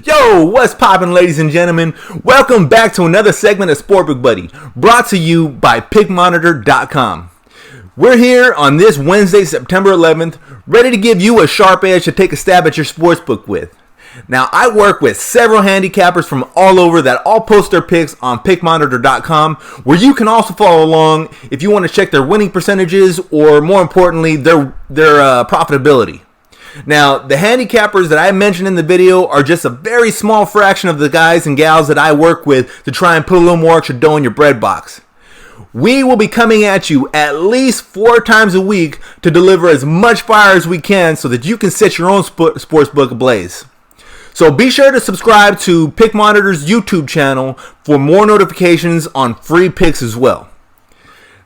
Yo, what's poppin', ladies and gentlemen? Welcome back to another segment of Sportsbook Buddy, brought to you by PickMonitor.com. We're here on this Wednesday, September 11th, ready to give you a sharp edge to take a stab at your sportsbook with. Now, I work with several handicappers from all over that all post their picks on PickMonitor.com, where you can also follow along if you want to check their winning percentages or, more importantly, their profitability. Now, the handicappers that I mentioned in the video are just a very small fraction of the guys and gals that I work with to try and put a little more extra dough in your bread box. We will be coming at you at least 4 times a week to deliver as much fire as we can so that you can set your own sportsbook ablaze. So be sure to subscribe to Pick Monitor's YouTube channel for more notifications on free picks as well.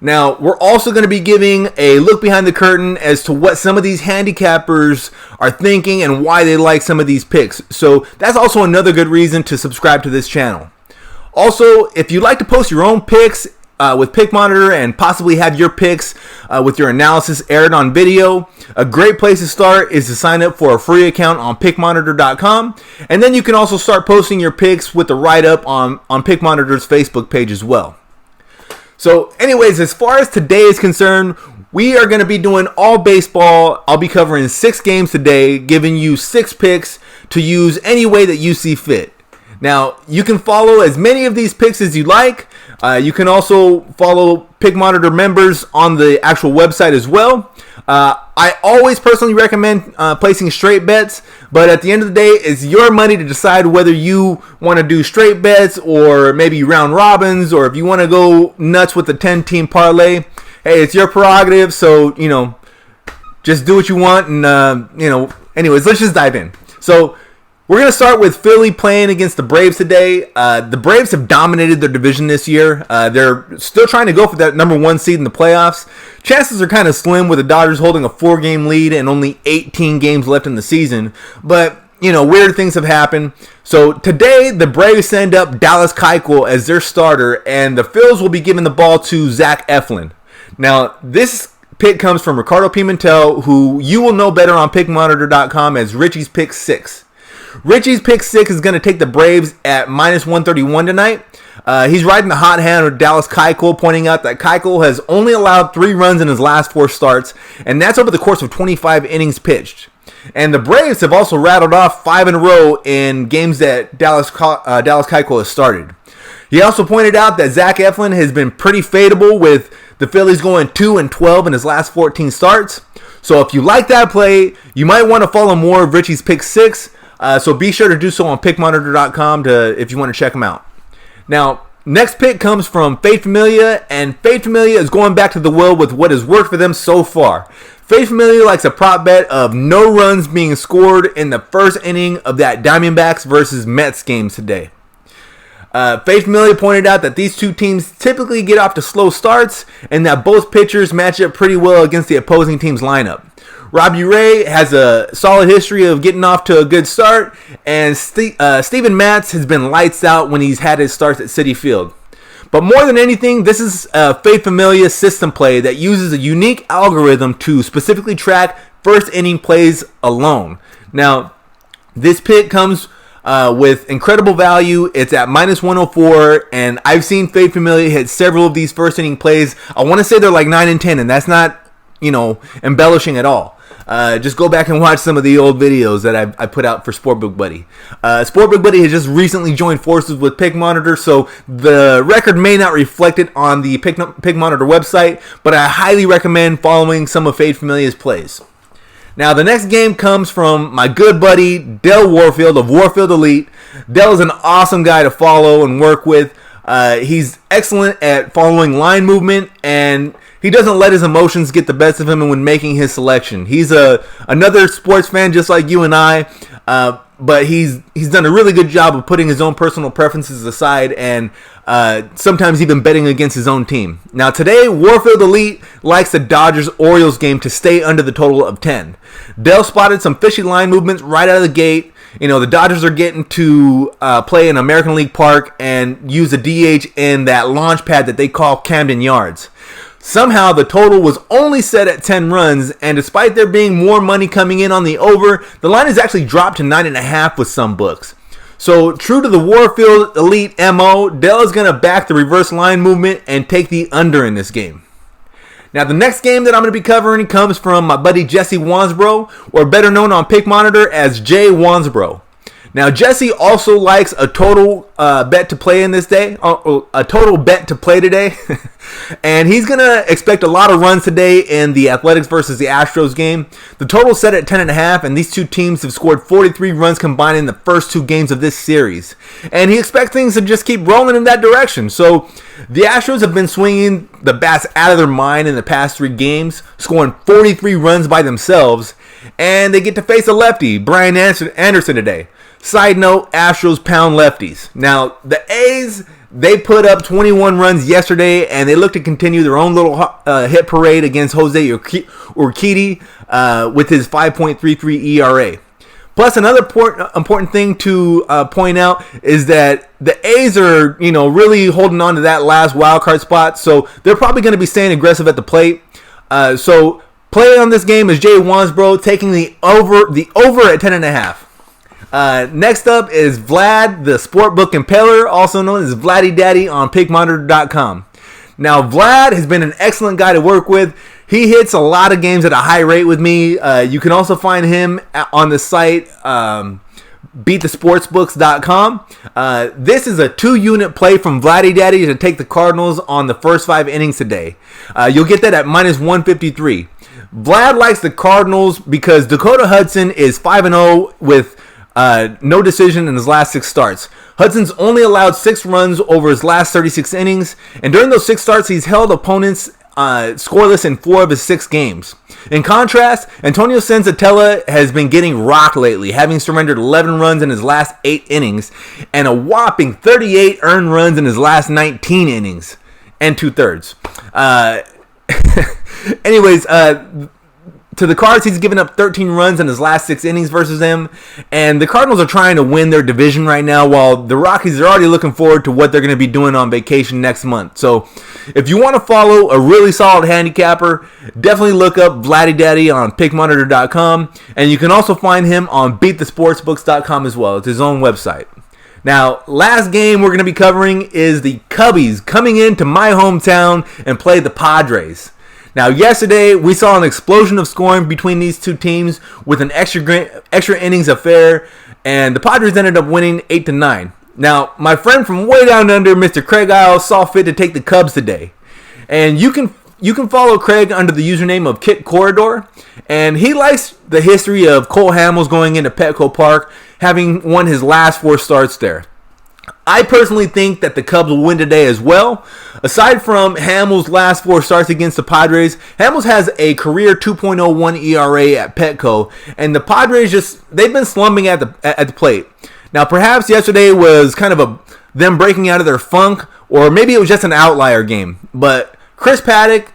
Now, we're also going to be giving a look behind the curtain as to what some of these handicappers are thinking and why they like some of these picks. So that's also another good reason to subscribe to this channel. Also, if you'd like to post your own picks with Pick Monitor and possibly have your picks with your analysis aired on video, a great place to start is to sign up for a free account on PickMonitor.com. And then you can also start posting your picks with the write-up on Pick Monitor's Facebook page as well. So anyways, as far as today is concerned, we are going to be doing all baseball. I'll be covering 6 games today, giving you 6 picks to use any way that you see fit. Now, you can follow as many of these picks as you like. You can also follow Pick Monitor members on the actual website as well. I always personally recommend placing straight bets, but at the end of the day, it's your money to decide whether you want to do straight bets or maybe round robins, or if you want to go nuts with the 10-team parlay. Hey, it's your prerogative, so, just do what you want, and, anyways, let's just dive in. So, we're going to start with Philly playing against the Braves today. The Braves have dominated their division this year. They're still trying to go for that number 1 seed in the playoffs. Chances are kind of slim with the Dodgers holding a 4-game lead and only 18 games left in the season. But, weird things have happened. So today, the Braves send up Dallas Keuchel as their starter, and the Phils will be giving the ball to Zach Eflin. Now, this pick comes from Ricardo Pimentel, who you will know better on PickMonitor.com as Richie's Pick 6. Richie's Pick 6 is going to take the Braves at minus 131 tonight. He's riding the hot hand of Dallas Keuchel, pointing out that Keuchel has only allowed 3 runs in his last 4 starts, and that's over the course of 25 innings pitched. And the Braves have also rattled off 5 in a row in games that Dallas Keuchel has started. He also pointed out that Zach Eflin has been pretty fadeable, with the Phillies going 2-12 in his last 14 starts. So if you like that play, you might want to follow more of Richie's Pick 6. So be sure to do so on PickMonitor.com if you want to check them out. Now, next pick comes from Fate Familia, and Fate Familia is going back to the well with what has worked for them so far. Fate Familia likes a prop bet of no runs being scored in the first inning of that Diamondbacks versus Mets game today. Fate Familia pointed out that these two teams typically get off to slow starts and that both pitchers match up pretty well against the opposing team's lineup. Robbie Ray has a solid history of getting off to a good start, and Steven Matz has been lights out when he's had his starts at Citi Field. But more than anything, this is a Fate Familia system play that uses a unique algorithm to specifically track first inning plays alone. Now, this pick comes with incredible value. It's at minus 104, and I've seen Fate Familia hit several of these first inning plays. I want to say they're like 9 and 10, and that's not, embellishing at all. Just go back and watch some of the old videos that I put out for Sportsbook Buddy. Sportsbook Buddy has just recently joined forces with Pick Monitor, so the record may not reflect it on the Pick Monitor website, but I highly recommend following some of Fate Familia's plays. Now, the next game comes from my good buddy, Del Warfield of Warfield Elite. Del is an awesome guy to follow and work with. He's excellent at following line movement, and he doesn't let his emotions get the best of him when making his selection. He's another sports fan just like you and I, but he's done a really good job of putting his own personal preferences aside and sometimes even betting against his own team. Now today, Warfield Elite likes the Dodgers-Orioles game to stay under the total of 10. Dell spotted some fishy line movements right out of the gate. The Dodgers are getting to play in American League Park and use a DH in that launch pad that they call Camden Yards. Somehow the total was only set at 10 runs, and despite there being more money coming in on the over, the line is actually dropped to 9.5 with some books. So true to the Warfield Elite MO, Dell is going to back the reverse line movement and take the under in this game. Now, the next game that I'm going to be covering comes from my buddy Jesse Wansbro, or better known on Pick Monitor as Jay Wansbro. Now, Jesse also likes a total bet to play in this day, a total bet to play today, and he's going to expect a lot of runs today in the Athletics versus the Astros game. The total set at 10.5, and these two teams have scored 43 runs combined in the first two games of this series. And he expects things to just keep rolling in that direction. So, the Astros have been swinging the bats out of their mind in the past 3 games, scoring 43 runs by themselves, and they get to face a lefty, Brian Anderson, today. Side note, Astros pound lefties. Now, the A's, they put up 21 runs yesterday, and they look to continue their own little hit parade against Jose Urquidy with his 5.33 ERA. Plus, another important thing to point out is that the A's are, really holding on to that last wild card spot, so they're probably going to be staying aggressive at the plate. So, play on this game is Jay Wansbro taking the over at 10.5. Next up is Vlad, the Sportbook Impaler, also known as Vladdy Daddy on PickMonitor.com. Now, Vlad has been an excellent guy to work with. He hits a lot of games at a high rate with me. You can also find him on the site beatthesportsbooks.com. This is a 2-unit play from Vladdy Daddy to take the Cardinals on the first 5 innings today. You'll get that at minus 153. Vlad likes the Cardinals because Dakota Hudson is 5-0 with no decision in his last 6 starts. Hudson's only allowed 6 runs over his last 36 innings, and during those 6 starts, he's held opponents scoreless in 4 of his 6 games. In contrast, Antonio Senzatella has been getting rocked lately, having surrendered 11 runs in his last 8 innings, and a whopping 38 earned runs in his last 19 innings and 2/3. Anyways, to the Cards, he's given up 13 runs in his last 6 innings versus them. And the Cardinals are trying to win their division right now, while the Rockies are already looking forward to what they're going to be doing on vacation next month. So if you want to follow a really solid handicapper, definitely look up Vladdy Daddy on PickMonitor.com. And you can also find him on BeatTheSportsbooks.com as well. It's his own website. Now, last game we're going to be covering is the Cubbies coming into my hometown and play the Padres. Now, yesterday, we saw an explosion of scoring between these two teams with an extra innings affair, and the Padres ended up winning 8-9. Now, my friend from way down under, Mr. Craig Isles, saw fit to take the Cubs today. And you can follow Craig under the username of Kit Corridor, and he likes the history of Cole Hamels going into Petco Park, having won his last 4 starts there. I personally think that the Cubs will win today as well. Aside from Hamels' last 4 starts against the Padres, Hamels has a career 2.01 ERA at Petco, and the Padres they've been slumping at the plate. Now, perhaps yesterday was kind of them breaking out of their funk, or maybe it was just an outlier game. But Chris Paddock,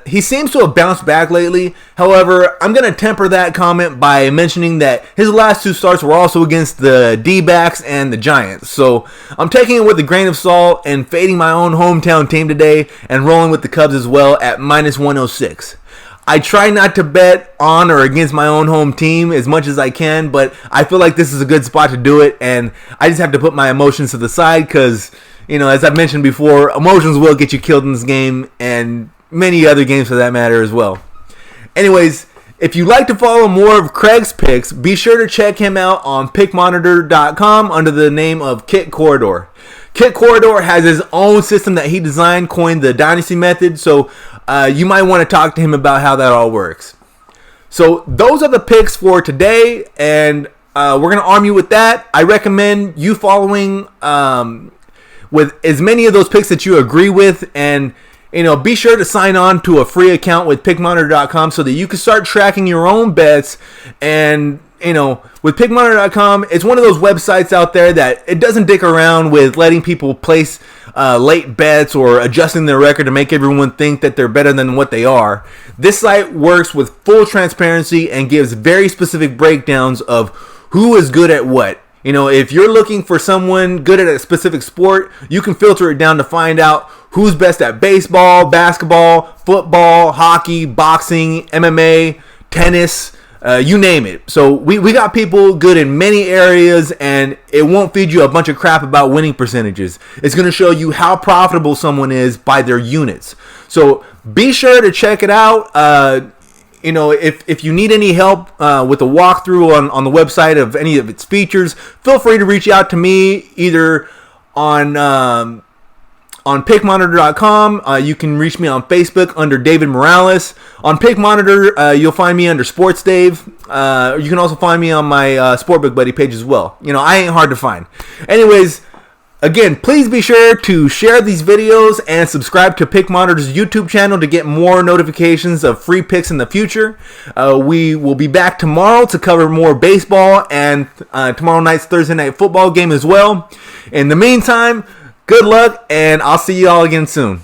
he seems to have bounced back lately. However, I'm going to temper that comment by mentioning that his last 2 starts were also against the D-backs and the Giants. So I'm taking it with a grain of salt and fading my own hometown team today and rolling with the Cubs as well at minus 106. I try not to bet on or against my own home team as much as I can, but I feel like this is a good spot to do it, and I just have to put my emotions to the side because, as I've mentioned before, emotions will get you killed in this game and many other games for that matter as well. Anyways, if you'd like to follow more of Craig's picks, be sure to check him out on PickMonitor.com under the name of Kit Corridor. Kit Corridor has his own system that he designed, coined the Dynasty Method, so you might want to talk to him about how that all works. So those are the picks for today, and we're going to arm you with that. I recommend you following with as many of those picks that you agree with, and be sure to sign on to a free account with PickMonitor.com so that you can start tracking your own bets. And with PickMonitor.com, it's one of those websites out there that it doesn't dick around with letting people place late bets or adjusting their record to make everyone think that they're better than what they are. This site works with full transparency and gives very specific breakdowns of who is good at what. If you're looking for someone good at a specific sport, you can filter it down to find out who's best at baseball, basketball, football, hockey, boxing, MMA, tennis, you name it. So we got people good in many areas, and it won't feed you a bunch of crap about winning percentages. It's going to show you how profitable someone is by their units. So be sure to check it out. If you need any help with the walkthrough on the website of any of its features, feel free to reach out to me either on pickmonitor.com. You can reach me on Facebook under David Morales. On Pick Monitor, you'll find me under Sports Dave. You can also find me on my Sportbook Buddy page as well. I ain't hard to find. Anyways, again, please be sure to share these videos and subscribe to Pick Monitor's YouTube channel to get more notifications of free picks in the future. We will be back tomorrow to cover more baseball and tomorrow night's Thursday night football game as well. In the meantime, good luck, and I'll see you all again soon.